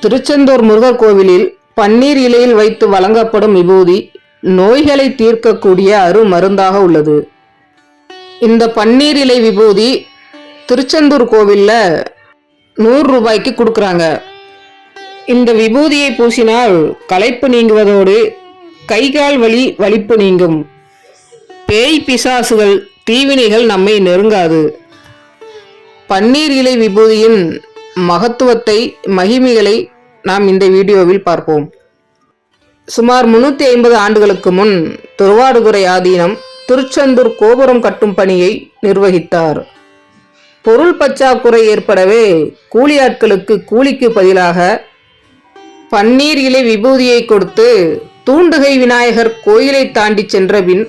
திருச்செந்தூர் முருகர் கோவிலில் பன்னீர் இலையில் வைத்து வழங்கப்படும் விபூதி நோய்களை தீர்க்கக்கூடிய அருமருந்தாக உள்ளது. இந்த பன்னீர் இலை விபூதி திருச்செந்தூர் கோவில்ல 100 ரூபாய்க்கு கொடுக்குறாங்க. இந்த விபூதியை பூசினால் களைப்பு நீங்குவதோடு கைகால் வலி வலிப்பு நீங்கும். பேய் பிசாசுகள் தீவினைகள் நம்மை நெருங்காது. பன்னீர் இலை விபூதியின் மகத்துவத்தை மகிமைகளை நாம் இந்த வீடியோவில் பார்ப்போம். சுமார் 350 ஆண்டுகளுக்கு முன் திருவாடுதுறை ஆதீனம் திருச்செந்தூர் கோபுரம் கட்டும் பணியை நிர்வகித்தார். பொருள் பற்றாக்குறை ஏற்படவே கூலியாட்களுக்கு கூலிக்கு பதிலாக பன்னீர் இலை விபூதியை கொடுத்து தூண்டுகை விநாயகர் கோயிலை தாண்டி சென்ற பின்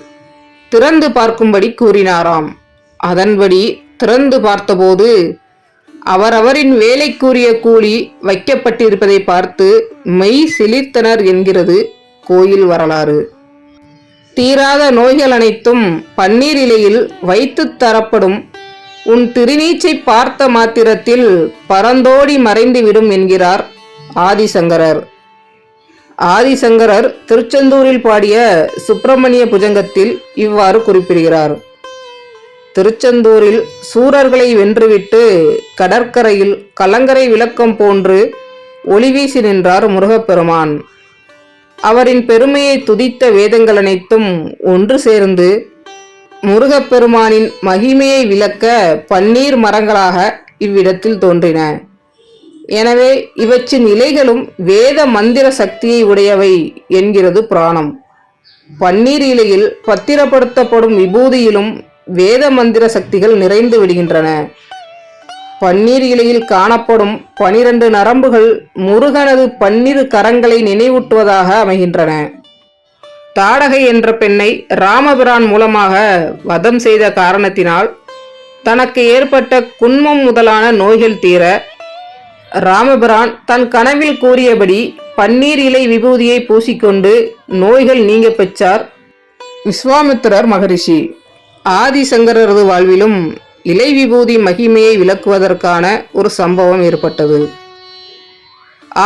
திறந்து பார்க்கும்படி கூறினாராம். அதன்படி திறந்து பார்த்தபோது அவரவரின் வேலைக்குரிய கூலி வைக்கப்பட்டிருப்பதை பார்த்து மெய் சிலிர்த்தனர் என்கிறது கோயில் வரலாறு. தீராத நோய்கள் அனைத்தும் பன்னீர் இலையில் வைத்து தரப்படும். உன் திருநீச்சை பார்த்த மாத்திரத்தில் பரந்தோடி மறைந்துவிடும் என்கிறார் ஆதிசங்கரர். ஆதிசங்கரர் திருச்செந்தூரில் பாடிய சுப்பிரமணிய புஜங்கத்தில் இவ்வாறு குறிப்பிடுகிறார். திருச்செந்தூரில் சூரர்களை வென்றுவிட்டு கடற்கரையில் கலங்கரை விளக்கம் போன்று ஒளிவீசி நின்றார் முருகப்பெருமான். அவரின் பெருமையை துதித்த வேதங்கள் அனைத்தும் ஒன்று சேர்ந்து முருகப்பெருமானின் மகிமையை விளக்க பன்னீர் மரங்களாக இவ்விடத்தில் தோன்றின. எனவே இவற்றின் இலைகளும் வேத மந்திர சக்தியை உடையவை என்கிறது புராணம். பன்னீர் இலையில் பத்திரப்படுத்தப்படும் விபூதியிலும் வேத மந்திர சக்திகள் நிறைந்து விடுகின்றன. பன்னீர் இலையில் காணப்படும் 12 நரம்புகள் முருகனது 12 கரங்களை நினைவூட்டுவதாக அமைகின்றன. தாடகை என்ற பெண்ணை ராமபிரான் மூலமாக வதம் செய்த காரணத்தினால் தனக்கு ஏற்பட்ட குன்மம் முதலான நோய்கள் தீர ராமபிரான் தன் கனவில் கூறியபடி பன்னீர் இலை விபூதியை பூசிக்கொண்டு நோய்கள் நீங்க பெற்றார் விஸ்வாமித்திரர் மகரிஷி. ஆதிசங்கரரது வாழ்விலும் இலை விபூதி மகிமையை விளக்குவதற்கான ஒரு சம்பவம் ஏற்பட்டது.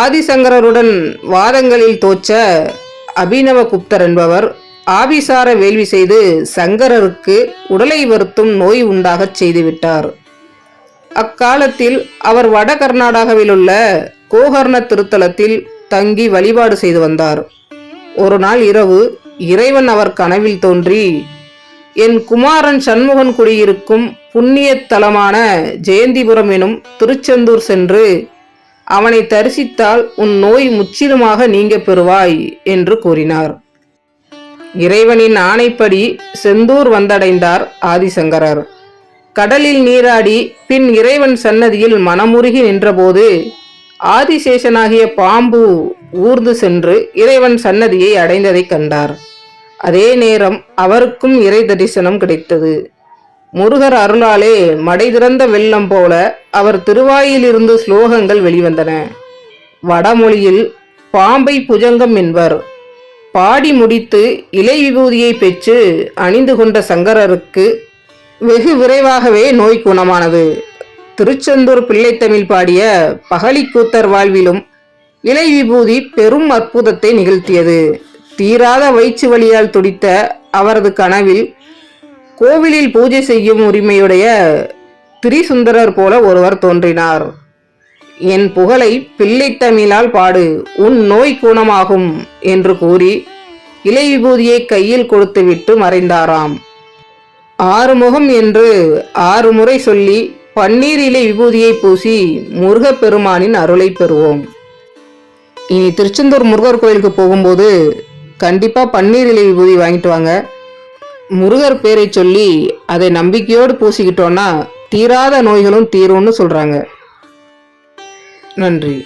ஆதிசங்கரருடன் வாதங்களில் தோற்ற அபினவகுப்தர் என்பவர் ஆபிசார வேள்வி செய்து சங்கரருக்கு உடலை வருத்தும் நோய் உண்டாகச் செய்துவிட்டார். அக்காலத்தில் அவர் வட கர்நாடகாவில் உள்ள கோகர்ண திருத்தலத்தில் தங்கி வழிபாடு செய்து வந்தார். ஒரு நாள் இரவு இறைவன் அவர் கனவில் தோன்றி, என் குமாரன் சண்முகன் குடியிருக்கும் புண்ணிய தலமான ஜெயந்திபுரம் எனும் திருச்செந்தூர் சென்று அவனை தரிசித்தால் உன் நோய் முற்றிலுமாக நீங்க பெறுவாய் என்று கூறினார். இறைவனின் ஆணைப்படி செந்தூர் வந்தடைந்தார் ஆதிசங்கரர். கடலில் நீராடி பின் இறைவன் சன்னதியில் மனமுருகி நின்றபோது ஆதிசேஷனாகிய பாம்பு ஊர்ந்து சென்று இறைவன் சன்னதியை அடைந்ததை கண்டார். அதே நேரம் அவருக்கும் இறை தரிசனம் கிடைத்தது. முருகர் அருளாலே மடை திறந்த வெள்ளம் போல அவர் திருவாயிலிருந்து ஸ்லோகங்கள் வெளிவந்தன. வடமொழியில் பாம்பை புஜங்கம் என்பர். பாடி முடித்து இலை விபூதியை பெற்று அணிந்து கொண்ட சங்கரருக்கு வெகு விரைவாகவே நோய் குணமானது. திருச்செந்தூர் பிள்ளைத்தமிழ் பாடிய பகலிக்கூத்தர் வாழ்விலும் இலை விபூதி பெரும் அற்புதத்தை நிகழ்த்தியது. தீராத வயிற்று வலியால் துடித்த அவரது கனவில் கோவிலில் பூஜை செய்யும் உரிமையுடைய திரிசுந்தரர் போல ஒருவர் தோன்றினார். என் புகழை பிள்ளைத்தமிழால் பாடு, உன் நோய் குணமாகும் என்று கூறி இலை விபூதியை கையில் கொடுத்துவிட்டு மறைந்தாராம். 6 முகம் என்று 6 முறை சொல்லி பன்னீர் இலை விபூதியை பூசி முருகப்பெருமானின் அருளை பெறுவோம். இனி திருச்செந்தூர் முருகர் கோயிலுக்கு போகும்போது கண்டிப்பா பன்னீர் இலை விபூதி வாங்கிட்டு வாங்க. முருகர் பேரை சொல்லி அதை நம்பிக்கையோடு பூசிக்கிட்டோன்னா தீராத நோய்களும் தீரும்னு சொல்றாங்க. நன்றி.